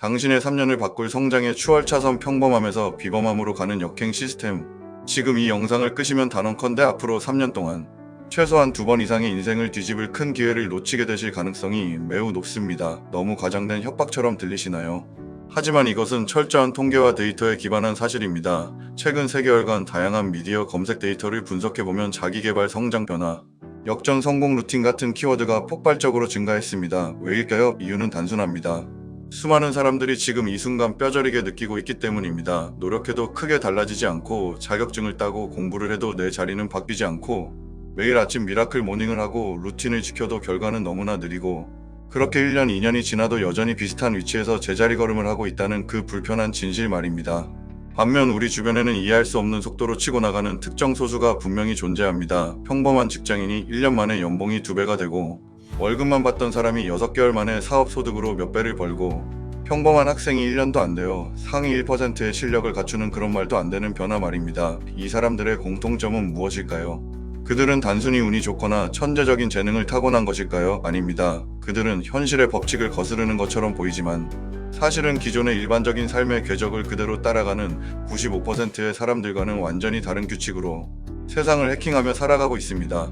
당신의 3년을 바꿀 성장의 추월차선 평범함에서 비범함으로 가는 역행 시스템. 지금 이 영상을 끄시면 단언컨대 앞으로 3년 동안 최소한 2번 이상의 인생을 뒤집을 큰 기회를 놓치게 되실 가능성이 매우 높습니다. 너무 과장된 협박처럼 들리시나요? 하지만 이것은 철저한 통계와 데이터에 기반한 사실입니다. 최근 3개월간 다양한 미디어 검색 데이터를 분석해보면 자기계발 성장 변화, 역전 성공 루틴 같은 키워드가 폭발적으로 증가했습니다. 왜일까요? 이유는 단순합니다. 수많은 사람들이 지금 이 순간 뼈저리게 느끼고 있기 때문입니다. 노력해도 크게 달라지지 않고, 자격증을 따고 공부를 해도 내 자리는 바뀌지 않고, 매일 아침 미라클 모닝을 하고 루틴을 지켜도 결과는 너무나 느리고, 그렇게 1년, 2년이 지나도 여전히 비슷한 위치에서 제자리 걸음을 하고 있다는 그 불편한 진실 말입니다. 반면 우리 주변에는 이해할 수 없는 속도로 치고 나가는 특정 소수가 분명히 존재합니다. 평범한 직장인이 1년 만에 연봉이 2배가 되고, 월급만 받던 사람이 6개월 만에 사업 소득으로 몇 배를 벌고, 평범한 학생이 1년도 안 돼요. 상위 1%의 실력을 갖추는 그런 말도 안 되는 변화 말입니다. 이 사람들의 공통점은 무엇일까요? 그들은 단순히 운이 좋거나 천재적인 재능을 타고난 것일까요? 아닙니다. 그들은 현실의 법칙을 거스르는 것처럼 보이지만 사실은 기존의 일반적인 삶의 궤적을 그대로 따라가는 95%의 사람들과는 완전히 다른 규칙으로 세상을 해킹하며 살아가고 있습니다.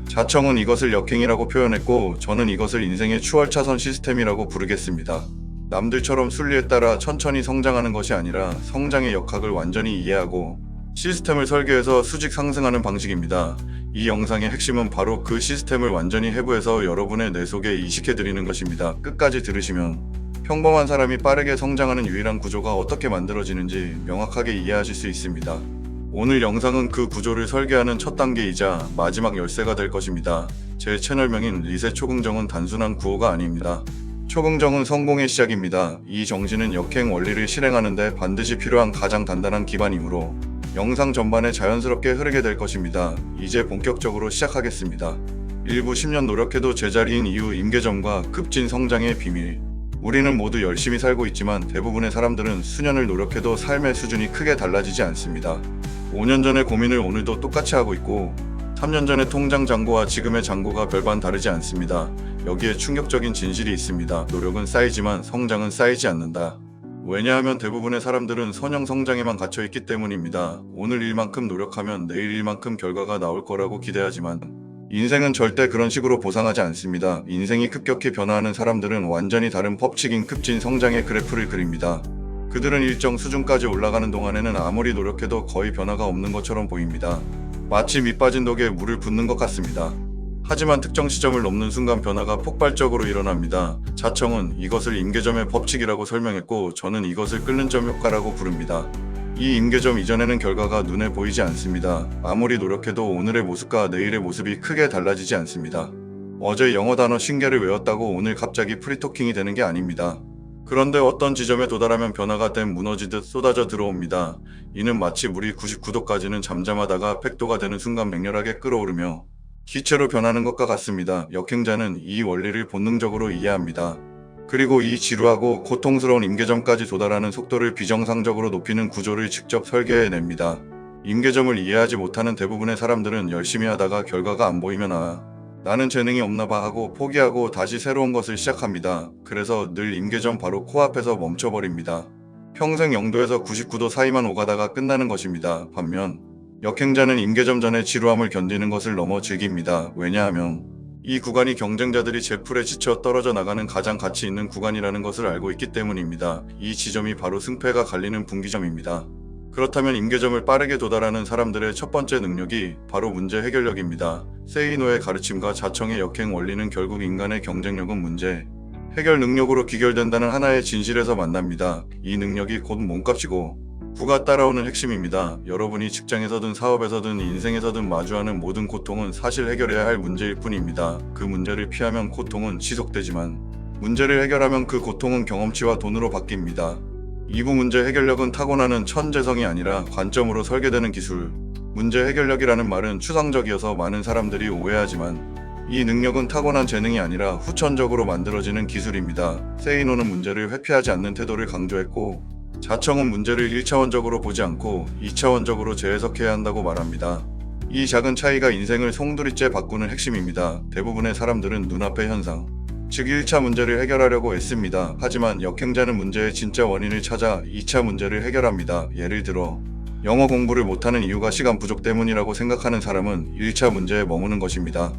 자청은 이것을 역행이라고 표현했고, 저는 이것을 인생의 추월차선 시스템이라고 부르겠습니다. 남들처럼 순리에 따라 천천히 성장하는 것이 아니라 성장의 역학을 완전히 이해하고 시스템을 설계해서 수직 상승하는 방식입니다. 이 영상의 핵심은 바로 그 시스템을 완전히 해부해서 여러분의 뇌 속에 이식해드리는 것입니다. 끝까지 들으시면 평범한 사람이 빠르게 성장하는 유일한 구조가 어떻게 만들어지는지 명확하게 이해하실 수 있습니다. 오늘 영상은 그 구조를 설계하는 첫 단계이자 마지막 열쇠가 될 것입니다. 제 채널명인 리셋 초긍정은 단순한 구호가 아닙니다. 초긍정은 성공의 시작입니다. 이 정신은 역행 원리를 실행하는 데 반드시 필요한 가장 단단한 기반이므로 영상 전반에 자연스럽게 흐르게 될 것입니다. 이제 본격적으로 시작하겠습니다. 일부 10년 노력해도 제자리인 이유, 임계점과 급진 성장의 비밀. 우리는 모두 열심히 살고 있지만 대부분의 사람들은 수년을 노력해도 삶의 수준이 크게 달라지지 않습니다. 5년 전의 고민을 오늘도 똑같이 하고 있고, 3년 전의 통장 잔고와 지금의 잔고가 별반 다르지 않습니다. 여기에 충격적인 진실이 있습니다. 노력은 쌓이지만 성장은 쌓이지 않는다. 왜냐하면 대부분의 사람들은 선형 성장에만 갇혀있기 때문입니다. 오늘 일만큼 노력하면 내일 일만큼 결과가 나올 거라고 기대하지만 인생은 절대 그런 식으로 보상하지 않습니다. 인생이 급격히 변화하는 사람들은 완전히 다른 법칙인 급진 성장의 그래프를 그립니다. 그들은 일정 수준까지 올라가는 동안에는 아무리 노력해도 거의 변화가 없는 것처럼 보입니다. 마치 밑 빠진 독에 물을 붓는 것 같습니다. 하지만 특정 시점을 넘는 순간 변화가 폭발적으로 일어납니다. 자청은 이것을 임계점의 법칙이라고 설명했고, 저는 이것을 끓는 점 효과라고 부릅니다. 이 임계점 이전에는 결과가 눈에 보이지 않습니다. 아무리 노력해도 오늘의 모습과 내일의 모습이 크게 달라지지 않습니다. 어제 영어 단어 50개를 외웠다고 오늘 갑자기 프리토킹이 되는 게 아닙니다. 그런데 어떤 지점에 도달하면 변화가 댐 무너지듯 쏟아져 들어옵니다. 이는 마치 물이 99도까지는 잠잠하다가 100도가 되는 순간 맹렬하게 끓어오르며 기체로 변하는 것과 같습니다. 역행자는 이 원리를 본능적으로 이해합니다. 그리고 이 지루하고 고통스러운 임계점까지 도달하는 속도를 비정상적으로 높이는 구조를 직접 설계해냅니다. 임계점을 이해하지 못하는 대부분의 사람들은 열심히 하다가 결과가 안 보이면 나는 재능이 없나봐 하고 포기하고 다시 새로운 것을 시작합니다. 그래서 늘 임계점 바로 코앞에서 멈춰버립니다. 평생 0도에서 99도 사이만 오가다가 끝나는 것입니다. 반면 역행자는 임계점 전의 지루함을 견디는 것을 넘어 즐깁니다. 왜냐하면 이 구간이 경쟁자들이 제풀에 지쳐 떨어져 나가는 가장 가치 있는 구간이라는 것을 알고 있기 때문입니다. 이 지점이 바로 승패가 갈리는 분기점입니다. 그렇다면 임계점을 빠르게 도달하는 사람들의 첫 번째 능력이 바로 문제 해결력입니다. 세이노의 가르침과 자청의 역행 원리는 결국 인간의 경쟁력은 문제 해결 능력으로 귀결된다는 하나의 진실에서 만납니다. 이 능력이 곧 몸값이고 부가 따라오는 핵심입니다. 여러분이 직장에서든 사업에서든 인생에서든 마주하는 모든 고통은 사실 해결해야 할 문제일 뿐입니다. 그 문제를 피하면 고통은 지속되지만 문제를 해결하면 그 고통은 경험치와 돈으로 바뀝니다. 이부 문제 해결력은 타고나는 천재성이 아니라 관점으로 설계되는 기술. 문제 해결력이라는 말은 추상적이어서 많은 사람들이 오해하지만 이 능력은 타고난 재능이 아니라 후천적으로 만들어지는 기술입니다. 세이노는 문제를 회피하지 않는 태도를 강조했고, 자청은 문제를 1차원적으로 보지 않고 2차원적으로 재해석해야 한다고 말합니다. 이 작은 차이가 인생을 송두리째 바꾸는 핵심입니다. 대부분의 사람들은 눈앞의 현상, 즉 1차 문제를 해결하려고 애씁니다. 하지만 역행자는 문제의 진짜 원인을 찾아 2차 문제를 해결합니다. 예를 들어 영어 공부를 못하는 이유가 시간 부족 때문이라고 생각하는 사람은 1차 문제에 머무는 것입니다.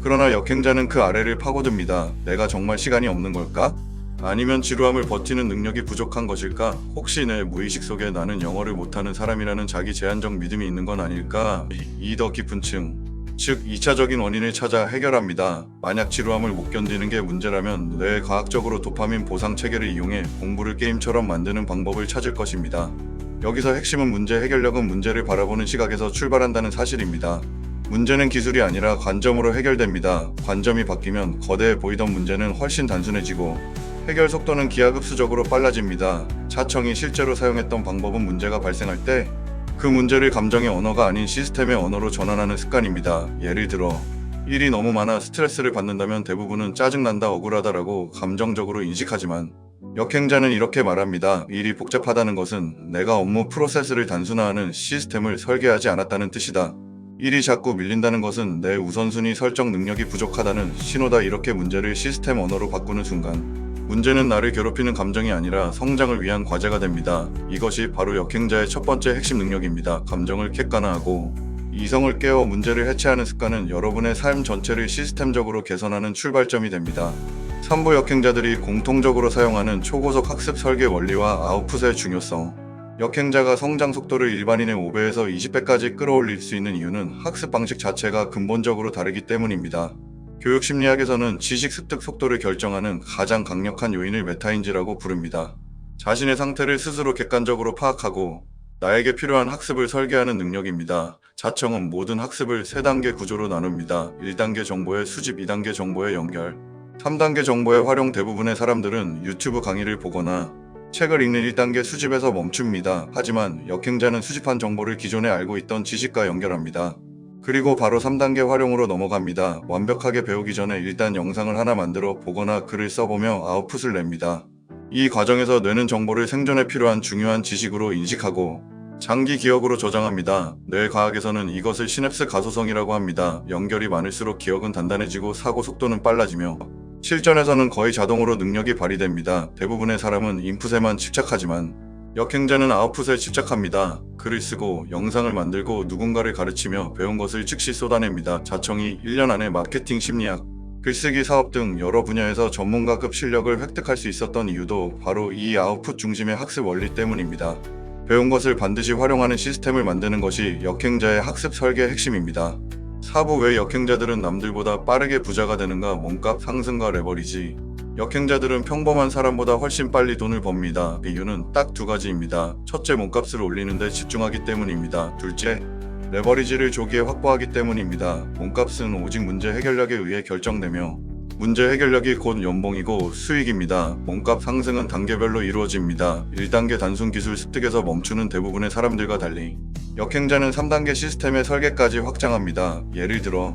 그러나 역행자는 그 아래를 파고듭니다. 내가 정말 시간이 없는 걸까? 아니면 지루함을 버티는 능력이 부족한 것일까? 혹시 내 무의식 속에 나는 영어를 못하는 사람이라는 자기 제한적 믿음이 있는 건 아닐까? 이 더 깊은 층, 즉 2차적인 원인을 찾아 해결합니다. 만약 지루함을 못 견디는 게 문제라면 뇌의 과학적으로 도파민 보상 체계를 이용해 공부를 게임처럼 만드는 방법을 찾을 것입니다. 여기서 핵심은 문제 해결력은 문제를 바라보는 시각에서 출발한다는 사실입니다. 문제는 기술이 아니라 관점으로 해결됩니다. 관점이 바뀌면 거대해 보이던 문제는 훨씬 단순해지고 해결 속도는 기하급수적으로 빨라집니다. 차청이 실제로 사용했던 방법은 문제가 발생할 때 그 문제를 감정의 언어가 아닌 시스템의 언어로 전환하는 습관입니다. 예를 들어 일이 너무 많아 스트레스를 받는다면 대부분은 짜증난다, 억울하다라고 감정적으로 인식하지만 역행자는 이렇게 말합니다. 일이 복잡하다는 것은 내가 업무 프로세스를 단순화하는 시스템을 설계하지 않았다는 뜻이다. 일이 자꾸 밀린다는 것은 내 우선순위 설정 능력이 부족하다는 신호다. 이렇게 문제를 시스템 언어로 바꾸는 순간 문제는 나를 괴롭히는 감정이 아니라 성장을 위한 과제가 됩니다. 이것이 바로 역행자의 첫 번째 핵심 능력입니다. 감정을 객관화하고 이성을 깨워 문제를 해체하는 습관은 여러분의 삶 전체를 시스템적으로 개선하는 출발점이 됩니다. 3부 역행자들이 공통적으로 사용하는 초고속 학습 설계 원리와 아웃풋의 중요성. 역행자가 성장 속도를 일반인의 5배에서 20배까지 끌어올릴 수 있는 이유는 학습 방식 자체가 근본적으로 다르기 때문입니다. 교육 심리학에서는 지식 습득 속도를 결정하는 가장 강력한 요인을 메타인지라고 부릅니다. 자신의 상태를 스스로 객관적으로 파악하고 나에게 필요한 학습을 설계하는 능력입니다. 자청은 모든 학습을 3단계 구조로 나눕니다. 1단계 정보의 수집, 2단계 정보의 연결, 3단계 정보의 활용. 대부분의 사람들은 유튜브 강의를 보거나 책을 읽는 1단계 수집에서 멈춥니다. 하지만 역행자는 수집한 정보를 기존에 알고 있던 지식과 연결합니다. 그리고 바로 3단계 활용으로 넘어갑니다. 완벽하게 배우기 전에 일단 영상을 하나 만들어 보거나 글을 써보며 아웃풋을 냅니다. 이 과정에서 뇌는 정보를 생존에 필요한 중요한 지식으로 인식하고 장기 기억으로 저장합니다. 뇌과학에서는 이것을 시냅스 가소성이라고 합니다. 연결이 많을수록 기억은 단단해지고 사고 속도는 빨라지며 실전에서는 거의 자동으로 능력이 발휘됩니다. 대부분의 사람은 인풋에만 집착하지만 역행자는 아웃풋에 집착합니다. 글을 쓰고 영상을 만들고 누군가를 가르치며 배운 것을 즉시 쏟아냅니다. 자청이 1년 안에 마케팅, 심리학, 글쓰기, 사업 등 여러 분야에서 전문가급 실력을 획득할 수 있었던 이유도 바로 이 아웃풋 중심의 학습 원리 때문입니다. 배운 것을 반드시 활용하는 시스템을 만드는 것이 역행자의 학습 설계의 핵심입니다. 4부 외 역행자들은 남들보다 빠르게 부자가 되는가, 몸값 상승과 레버리지. 역행자들은 평범한 사람보다 훨씬 빨리 돈을 법니다. 이유는 딱 2가지입니다. 첫째, 몸값을 올리는 데 집중하기 때문입니다. 둘째, 레버리지를 조기에 확보하기 때문입니다. 몸값은 오직 문제 해결력에 의해 결정되며 문제 해결력이 곧 연봉이고 수익입니다. 몸값 상승은 단계별로 이루어집니다. 1단계 단순 기술 습득에서 멈추는 대부분의 사람들과 달리 역행자는 3단계 시스템의 설계까지 확장합니다. 예를 들어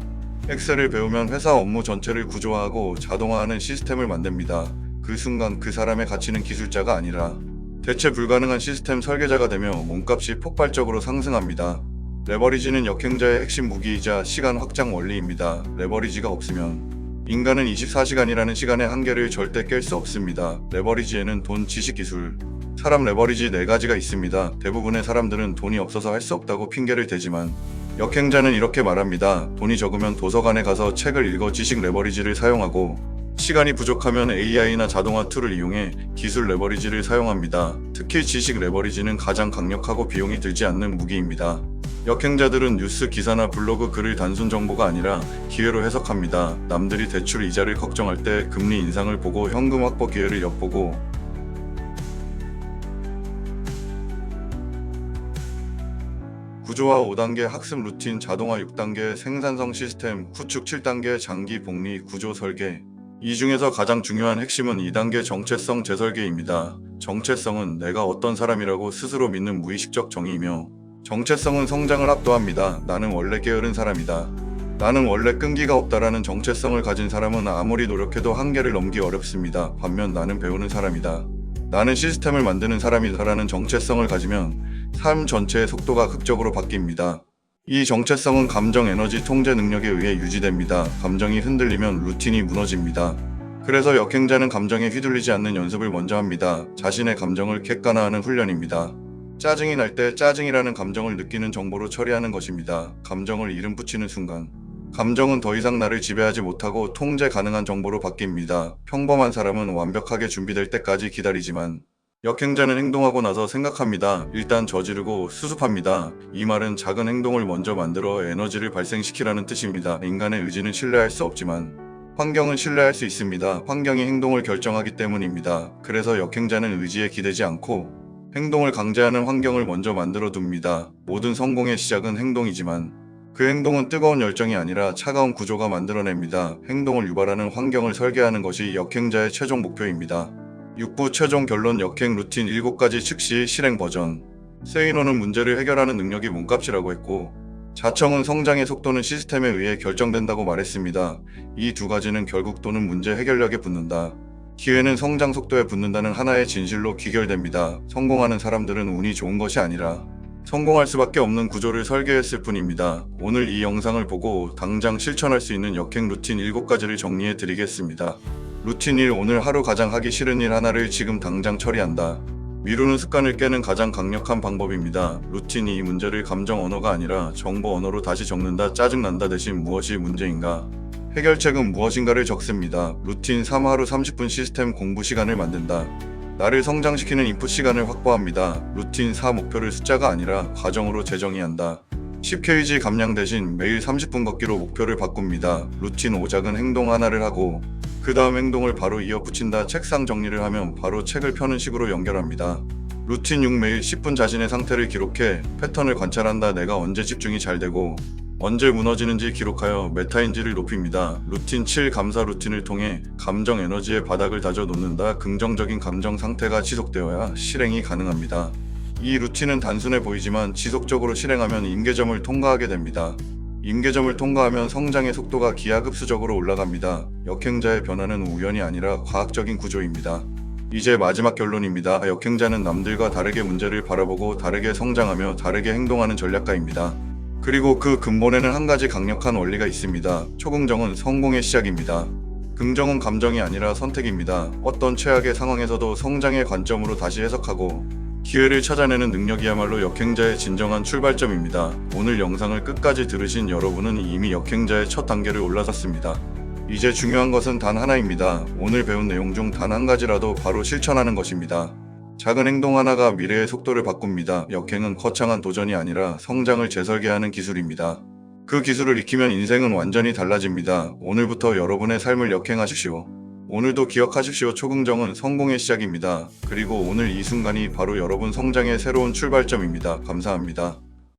엑셀을 배우면 회사 업무 전체를 구조화하고 자동화하는 시스템을 만듭니다. 그 순간 그 사람의 가치는 기술자가 아니라 대체 불가능한 시스템 설계자가 되며 몸값이 폭발적으로 상승합니다. 레버리지는 역행자의 핵심 무기이자 시간 확장 원리입니다. 레버리지가 없으면 인간은 24시간이라는 시간의 한계를 절대 깰 수 없습니다. 레버리지에는 돈, 지식, 기술, 사람 레버리지 4가지가 있습니다. 대부분의 사람들은 돈이 없어서 할 수 없다고 핑계를 대지만 역행자는 이렇게 말합니다. 돈이 적으면 도서관에 가서 책을 읽어 지식 레버리지를 사용하고 시간이 부족하면 AI나 자동화 툴을 이용해 기술 레버리지를 사용합니다. 특히 지식 레버리지는 가장 강력하고 비용이 들지 않는 무기입니다. 역행자들은 뉴스 기사나 블로그 글을 단순 정보가 아니라 기회로 해석합니다. 남들이 대출 이자를 걱정할 때 금리 인상을 보고 현금 확보 기회를 엿보고 구조화 5단계 학습 루틴, 자동화 6단계 생산성 시스템, 구축 7단계 장기 복리 구조 설계. 이 중에서 가장 중요한 핵심은 2단계 정체성 재설계입니다. 정체성은 내가 어떤 사람이라고 스스로 믿는 무의식적 정의이며 정체성은 성장을 압도합니다. 나는 원래 게으른 사람이다. 나는 원래 끈기가 없다라는 정체성을 가진 사람은 아무리 노력해도 한계를 넘기 어렵습니다. 반면 나는 배우는 사람이다. 나는 시스템을 만드는 사람이다라는 정체성을 가지면 삶 전체의 속도가 극적으로 바뀝니다. 이 정체성은 감정 에너지 통제 능력에 의해 유지됩니다. 감정이 흔들리면 루틴이 무너집니다. 그래서 역행자는 감정에 휘둘리지 않는 연습을 먼저 합니다. 자신의 감정을 객관화하는 훈련입니다. 짜증이 날 때 짜증이라는 감정을 느끼는 정보로 처리하는 것입니다. 감정을 이름 붙이는 순간 감정은 더 이상 나를 지배하지 못하고 통제 가능한 정보로 바뀝니다. 평범한 사람은 완벽하게 준비될 때까지 기다리지만 역행자는 행동하고 나서 생각합니다. 일단 저지르고 수습합니다. 이 말은 작은 행동을 먼저 만들어 에너지를 발생시키라는 뜻입니다. 인간의 의지는 신뢰할 수 없지만 환경은 신뢰할 수 있습니다. 환경이 행동을 결정하기 때문입니다. 그래서 역행자는 의지에 기대지 않고 행동을 강제하는 환경을 먼저 만들어 둡니다. 모든 성공의 시작은 행동이지만 그 행동은 뜨거운 열정이 아니라 차가운 구조가 만들어냅니다. 행동을 유발하는 환경을 설계하는 것이 역행자의 최종 목표입니다. 6부 최종 결론 역행 루틴 7가지 즉시 실행 버전. 세이노는 문제를 해결하는 능력이 몸값이라고 했고 자청은 성장의 속도는 시스템에 의해 결정된다고 말했습니다. 이 두 가지는 결국 또는 문제 해결력에 붙는다. 기회는 성장 속도에 붙는다는 하나의 진실로 귀결됩니다. 성공하는 사람들은 운이 좋은 것이 아니라 성공할 수밖에 없는 구조를 설계했을 뿐입니다. 오늘 이 영상을 보고 당장 실천할 수 있는 역행 루틴 7가지를 정리해 드리겠습니다. 루틴 1. 오늘 하루 가장 하기 싫은 일 하나를 지금 당장 처리한다. 미루는 습관을 깨는 가장 강력한 방법입니다. 루틴 2. 문제를 감정 언어가 아니라 정보 언어로 다시 적는다. 짜증난다 대신 무엇이 문제인가? 해결책은 무엇인가를 적습니다. 루틴 3. 하루 30분 시스템 공부 시간을 만든다. 나를 성장시키는 인풋 시간을 확보합니다. 루틴 4. 목표를 숫자가 아니라 과정으로 재정의한다. 10kg 감량 대신 매일 30분 걷기로 목표를 바꿉니다. 루틴 5. 작은 행동 하나를 하고 그 다음 행동을 바로 이어 붙인다. 책상 정리를 하면 바로 책을 펴는 식으로 연결합니다. 루틴 6. 매일 10분 자신의 상태를 기록해 패턴을 관찰한다. 내가 언제 집중이 잘 되고 언제 무너지는지 기록하여 메타인지를 높입니다. 루틴 7. 감사 루틴을 통해 감정 에너지의 바닥을 다져 놓는다. 긍정적인 감정 상태가 지속되어야 실행이 가능합니다. 이 루틴은 단순해 보이지만 지속적으로 실행하면 임계점을 통과하게 됩니다. 임계점을 통과하면 성장의 속도가 기하급수적으로 올라갑니다. 역행자의 변화는 우연이 아니라 과학적인 구조입니다. 이제 마지막 결론입니다. 역행자는 남들과 다르게 문제를 바라보고 다르게 성장하며 다르게 행동하는 전략가입니다. 그리고 그 근본에는 한 가지 강력한 원리가 있습니다. 초긍정은 성공의 시작입니다. 긍정은 감정이 아니라 선택입니다. 어떤 최악의 상황에서도 성장의 관점으로 다시 해석하고 기회를 찾아내는 능력이야말로 역행자의 진정한 출발점입니다. 오늘 영상을 끝까지 들으신 여러분은 이미 역행자의 첫 단계를 올라섰습니다. 이제 중요한 것은 단 하나입니다. 오늘 배운 내용 중 단 한 가지라도 바로 실천하는 것입니다. 작은 행동 하나가 미래의 속도를 바꿉니다. 역행은 거창한 도전이 아니라 성장을 재설계하는 기술입니다. 그 기술을 익히면 인생은 완전히 달라집니다. 오늘부터 여러분의 삶을 역행하십시오. 오늘도 기억하십시오. 초긍정은 성공의 시작입니다. 그리고 오늘 이 순간이 바로 여러분 성장의 새로운 출발점입니다. 감사합니다.